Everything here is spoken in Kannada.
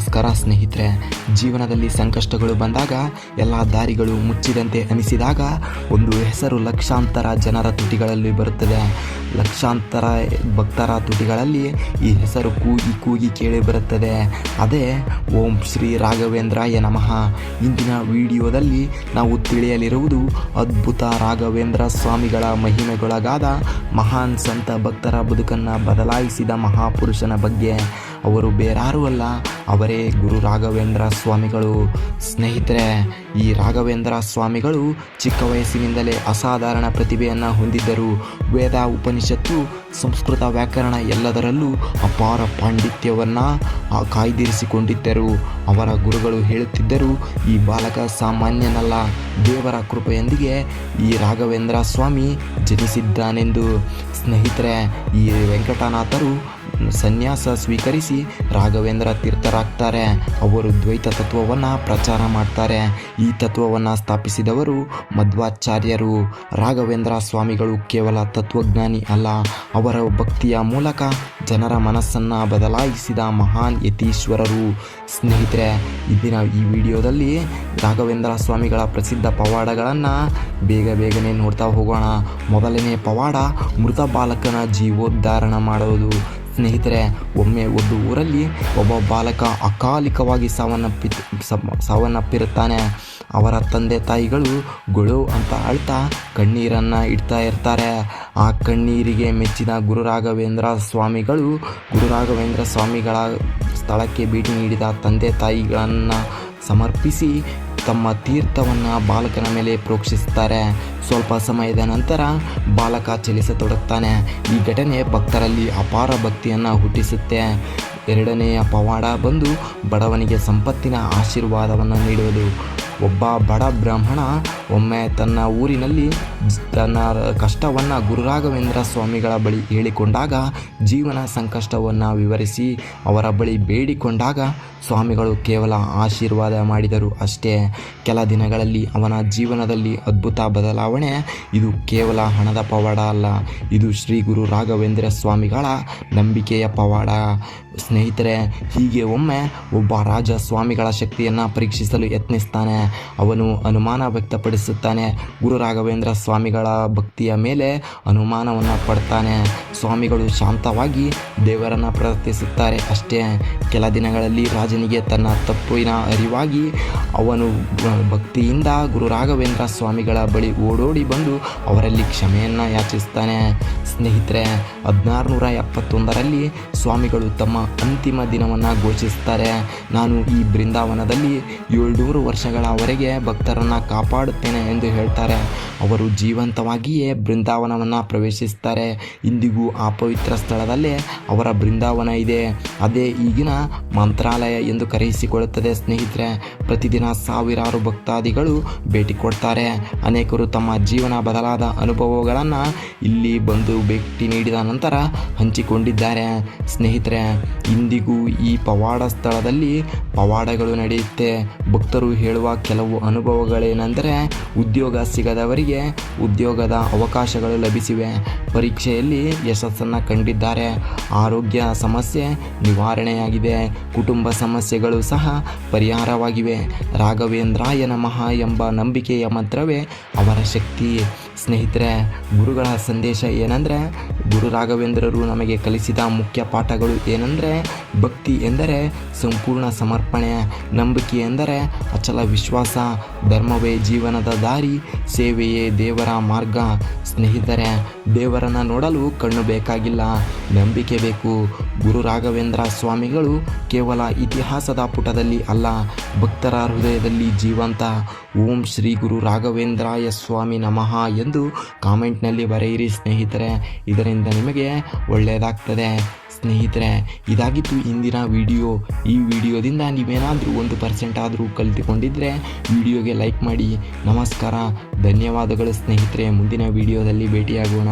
ನಮಸ್ಕಾರ ಸ್ನೇಹಿತರೆ. ಜೀವನದಲ್ಲಿ ಸಂಕಷ್ಟಗಳು ಬಂದಾಗ ಎಲ್ಲ ದಾರಿಗಳು ಮುಚ್ಚಿದಂತೆ ಅನಿಸಿದಾಗ ಒಂದು ಹೆಸರು ಲಕ್ಷಾಂತರ ಜನರ ತುಟಿಗಳಲ್ಲಿ ಬರುತ್ತದೆ. ಲಕ್ಷಾಂತರ ಭಕ್ತರ ತುಟಿಗಳಲ್ಲಿ ಈ ಹೆಸರು ಕೂಗಿ ಕೂಗಿ ಕೇಳಿ ಬರುತ್ತದೆ. ಅದೇ ಓಂ ಶ್ರೀ ರಾಘವೇಂದ್ರಾಯ ನಮಃ. ಇಂದಿನ ವಿಡಿಯೋದಲ್ಲಿ ನಾವು ತಿಳಿಯಲಿರುವುದು ಅದ್ಭುತ ರಾಘವೇಂದ್ರ ಸ್ವಾಮಿಗಳ ಮಹಿಮೆಗೊಳಗಾದ ಮಹಾನ್ ಸಂತ ಭಕ್ತರ ಬದುಕನ್ನು ಬದಲಾಯಿಸಿದ ಮಹಾಪುರುಷನ ಬಗ್ಗೆ. ಅವರು ಬೇರಾರೂ ಅಲ್ಲ, ಅವರೇ ಗುರು ರಾಘವೇಂದ್ರ ಸ್ವಾಮಿಗಳು. ಸ್ನೇಹಿತರೆ, ಈ ರಾಘವೇಂದ್ರ ಸ್ವಾಮಿಗಳು ಚಿಕ್ಕ ವಯಸ್ಸಿನಿಂದಲೇ ಅಸಾಧಾರಣ ಪ್ರತಿಭೆಯನ್ನು ಹೊಂದಿದ್ದರು. ವೇದ, ಉಪನಿಷತ್ತು, ಸಂಸ್ಕೃತ ವ್ಯಾಕರಣ ಎಲ್ಲದರಲ್ಲೂ ಅಪಾರ ಪಾಂಡಿತ್ಯವನ್ನು ಕಾಯ್ದಿರಿಸಿಕೊಂಡಿದ್ದರು. ಅವರ ಗುರುಗಳು ಹೇಳುತ್ತಿದ್ದರು, ಈ ಬಾಲಕ ಸಾಮಾನ್ಯನಲ್ಲ, ದೇವರ ಕೃಪೆಯೊಂದಿಗೆ ಈ ರಾಘವೇಂದ್ರ ಸ್ವಾಮಿ ಜನಿಸಿದ್ದಾನೆಂದು. ಸ್ನೇಹಿತರೆ, ಈ ವೆಂಕಟನಾಥರು ಸನ್ಯಾಸ ಸ್ವೀಕರಿಸಿ ರಾಘವೇಂದ್ರ ತೀರ್ಥರಾಗ್ತಾರೆ. ಅವರು ದ್ವೈತ ತತ್ವವನ್ನು ಪ್ರಚಾರ ಮಾಡ್ತಾರೆ. ಈ ತತ್ವವನ್ನು ಸ್ಥಾಪಿಸಿದವರು ಮಧ್ವಾಚಾರ್ಯರು. ರಾಘವೇಂದ್ರ ಸ್ವಾಮಿಗಳು ಕೇವಲ ತತ್ವಜ್ಞಾನಿ ಅಲ್ಲ, ಅವರ ಭಕ್ತಿಯ ಮೂಲಕ ಜನರ ಮನಸ್ಸನ್ನು ಬದಲಾಯಿಸಿದ ಮಹಾನ್ ಯತೀಶ್ವರರು. ಸ್ನೇಹಿತರೆ, ಇಂದಿನ ಈ ವಿಡಿಯೋದಲ್ಲಿ ರಾಘವೇಂದ್ರ ಸ್ವಾಮಿಗಳ ಪ್ರಸಿದ್ಧ ಪವಾಡಗಳನ್ನು ಬೇಗನೆ ನೋಡ್ತಾ ಹೋಗೋಣ. ಮೊದಲನೇ ಪವಾಡ, ಮೃತ ಬಾಲಕನ ಜೀವೋದ್ಧಾರಣ ಮಾಡೋದು. ಸ್ನೇಹಿತರೆ, ಒಮ್ಮೆ ಒಂದು ಊರಲ್ಲಿ ಒಬ್ಬ ಬಾಲಕ ಅಕಾಲಿಕವಾಗಿ ಸಾವನ್ನಪ್ಪಿರುತ್ತಾನೆ. ಅವರ ತಂದೆ ತಾಯಿಗಳು ಗೊಳು ಅಂತ ಅಳ್ತಾ ಕಣ್ಣೀರನ್ನು ಇಡ್ತಾ ಇರ್ತಾರೆ. ಆ ಕಣ್ಣೀರಿಗೆ ಮೆಚ್ಚಿದ ಗುರು ರಾಘವೇಂದ್ರ ಸ್ವಾಮಿಗಳ ಸ್ಥಳಕ್ಕೆ ಭೇಟಿ ನೀಡಿದ ತಂದೆ ತಾಯಿಗಳನ್ನು ಸಮರ್ಪಿಸಿ ತಮ್ಮ ತೀರ್ಥವನ್ನು ಬಾಲಕನ ಮೇಲೆ ಪ್ರೋಕ್ಷಿಸುತ್ತಾರೆ. ಸ್ವಲ್ಪ ಸಮಯದ ನಂತರ ಬಾಲಕ ಚಲಿಸತೊಡಗ್ತಾನೆ. ಈ ಘಟನೆ ಭಕ್ತರಲ್ಲಿ ಅಪಾರ ಭಕ್ತಿಯನ್ನು ಹುಟ್ಟಿಸುತ್ತೆ. ಎರಡನೆಯ ಪವಾಡ ಬಂದು ಬಡವನಿಗೆ ಸಂಪತ್ತಿನ ಆಶೀರ್ವಾದವನ್ನು ನೀಡುವುದು. ಒಬ್ಬ ಬಡ ಬ್ರಾಹ್ಮಣ ಒಮ್ಮೆ ತನ್ನ ಊರಿನಲ್ಲಿ ತನ್ನ ಕಷ್ಟವನ್ನು ಗುರು ರಾಘವೇಂದ್ರ ಸ್ವಾಮಿಗಳ ಬಳಿ ಹೇಳಿಕೊಂಡಾಗ, ಜೀವನ ಸಂಕಷ್ಟವನ್ನು ವಿವರಿಸಿ ಅವರ ಬಳಿ ಬೇಡಿಕೊಂಡಾಗ ಸ್ವಾಮಿಗಳು ಕೇವಲ ಆಶೀರ್ವಾದ ಮಾಡಿದರು ಅಷ್ಟೇ. ಕೆಲ ದಿನಗಳಲ್ಲಿ ಅವನ ಜೀವನದಲ್ಲಿ ಅದ್ಭುತ ಬದಲಾವಣೆ. ಇದು ಕೇವಲ ಹಣದ ಪವಾಡ ಅಲ್ಲ, ಇದು ಶ್ರೀ ಗುರು ರಾಘವೇಂದ್ರ ಸ್ವಾಮಿಗಳ ನಂಬಿಕೆಯ ಪವಾಡ. ಸ್ನೇಹಿತರೆ, ಹೀಗೆ ಒಮ್ಮೆ ಒಬ್ಬ ರಾಜ ಸ್ವಾಮಿಗಳ ಶಕ್ತಿಯನ್ನು ಪರೀಕ್ಷಿಸಲು ಯತ್ನಿಸ್ತಾನೆ. ಅವನು ಅನುಮಾನ ವ್ಯಕ್ತಪಡಿಸುತ್ತಾನೆ. ಗುರು ರಾಘವೇಂದ್ರ ಸ್ವಾಮಿಗಳ ಭಕ್ತಿಯ ಮೇಲೆ ಅನುಮಾನವನ್ನು ಪಡ್ತಾನೆ. ಸ್ವಾಮಿಗಳು ಶಾಂತವಾಗಿ ದೇವರನ್ನು ಪ್ರಾರ್ಥಿಸುತ್ತಾರೆ ಅಷ್ಟೇ. ಕೆಲ ದಿನಗಳಲ್ಲಿ ರಾಜನಿಗೆ ತನ್ನ ತಪ್ಪಿನ ಅರಿವಾಗಿ ಅವನು ಭಕ್ತಿಯಿಂದ ಗುರು ರಾಘವೇಂದ್ರ ಸ್ವಾಮಿಗಳ ಬಳಿ ಓಡೋಡಿ ಬಂದು ಅವರಲ್ಲಿ ಕ್ಷಮೆಯನ್ನು ಯಾಚಿಸ್ತಾನೆ. ಸ್ನೇಹಿತರೆ, 1671ರಲ್ಲಿ ಸ್ವಾಮಿಗಳು ತಮ್ಮ ಅಂತಿಮ ದಿನವನ್ನು ಘೋಷಿಸುತ್ತಾರೆ. ನಾನು ಈ ಬೃಂದಾವನದಲ್ಲಿ 700 ವರ್ಷಗಳವರೆಗೆ ಭಕ್ತರನ್ನು ಕಾಪಾಡುತ್ತೇನೆ ಎಂದು ಹೇಳ್ತಾರೆ. ಅವರು ಜೀವಂತವಾಗಿಯೇ ಬೃಂದಾವನವನ್ನು ಪ್ರವೇಶಿಸುತ್ತಾರೆ. ಇಂದಿಗೂ ಆ ಪವಿತ್ರ ಸ್ಥಳದಲ್ಲೇ ಅವರ ಬೃಂದಾವನ ಇದೆ. ಅದೇ ಈಗಿನ ಮಂತ್ರಾಲಯ ಎಂದು ಕರೆಯಿಸಿಕೊಳ್ಳುತ್ತದೆ. ಸ್ನೇಹಿತರೆ, ಪ್ರತಿದಿನ ಸಾವಿರಾರು ಭಕ್ತಾದಿಗಳು ಭೇಟಿ ಕೊಡ್ತಾರೆ. ಅನೇಕರು ತಮ್ಮ ಜೀವನ ಬದಲಾದ ಅನುಭವಗಳನ್ನು ಇಲ್ಲಿ ಬಂದು ಭೇಟಿ ನೀಡಿದ ನಂತರ ಹಂಚಿಕೊಂಡಿದ್ದಾರೆ. ಸ್ನೇಹಿತರೆ, ಇಂದಿಗೂ ಈ ಪವಾಡ ಸ್ಥಳದಲ್ಲಿ ಪವಾಡಗಳು ನಡೆಯುತ್ತೆ. ಭಕ್ತರು ಹೇಳುವ ಕೆಲವು ಅನುಭವಗಳೇನೆಂದರೆ, ಉದ್ಯೋಗ ಸಿಗದವರಿಗೆ ಉದ್ಯೋಗದ ಅವಕಾಶಗಳು ಲಭಿಸಿವೆ, ಪರೀಕ್ಷೆಯಲ್ಲಿ ಯಶಸ್ಸನ್ನು ಕಂಡಿದ್ದಾರೆ, ಆರೋಗ್ಯ ಸಮಸ್ಯೆ ನಿವಾರಣೆಯಾಗಿದೆ, ಕುಟುಂಬ ಸಮಸ್ಯೆಗಳು ಸಹ ಪರಿಹಾರವಾಗಿವೆ. ರಾಘವೇಂದ್ರಾಯ ನಮಃ ಎಂಬ ನಂಬಿಕೆಯ ಮಂತ್ರವೇ ಅವರ ಶಕ್ತಿ. ಸ್ನೇಹಿತರೆ, ಗುರುಗಳ ಸಂದೇಶ ಏನೆಂದರೆ, ಗುರು ರಾಘವೇಂದ್ರರು ನಮಗೆ ಕಲಿಸಿದ ಮುಖ್ಯ ಪಾಠಗಳು ಏನೆಂದರೆ, ಭಕ್ತಿ ಎಂದರೆ ಸಂಪೂರ್ಣ ಸಮರ್ಪಣೆ, ನಂಬಿಕೆ ಎಂದರೆ ಅಚಲ ವಿಶ್ವಾಸ, ಧರ್ಮವೇ ಜೀವನದ ದಾರಿ, ಸೇವೆಯೇ ದೇವರ ಮಾರ್ಗ. ಸ್ನೇಹಿತರೆ, ದೇವರನ್ನು ನೋಡಲು ಕಣ್ಣು ಬೇಕಾಗಿಲ್ಲ, ನಂಬಿಕೆ ಬೇಕು. ಗುರು ರಾಘವೇಂದ್ರ ಸ್ವಾಮಿಗಳು ಕೇವಲ ಇತಿಹಾಸದ ಪುಟದಲ್ಲಿ ಅಲ್ಲ, ಭಕ್ತರ ಹೃದಯದಲ್ಲಿ ಜೀವಂತ. ಓಂ ಶ್ರೀ ಗುರು ರಾಘವೇಂದ್ರಾಯ ಸ್ವಾಮಿ ನಮಃ ಎಂದು ಕಾಮೆಂಟ್ನಲ್ಲಿ ಬರೆಯಿರಿ ಸ್ನೇಹಿತರೆ. ಇದರಿಂದ ನಿಮಗೆ ಒಳ್ಳೆಯದಾಗ್ತದೆ. ಸ್ನೇಹಿತರೆ, ಇದಾಗಿತ್ತು ಇಂದಿನ ವಿಡಿಯೋ. ಈ ವಿಡಿಯೋದಿಂದ ನೀವೇನಾದರೂ 1% ಆದರೂ ಕಲಿತುಕೊಂಡಿದ್ದರೆ ವಿಡಿಯೋಗೆ ಲೈಕ್ ಮಾಡಿ. ನಮಸ್ಕಾರ, ಧನ್ಯವಾದಗಳು ಸ್ನೇಹಿತರೆ. ಮುಂದಿನ ವಿಡಿಯೋದಲ್ಲಿ ಭೇಟಿಯಾಗೋಣ.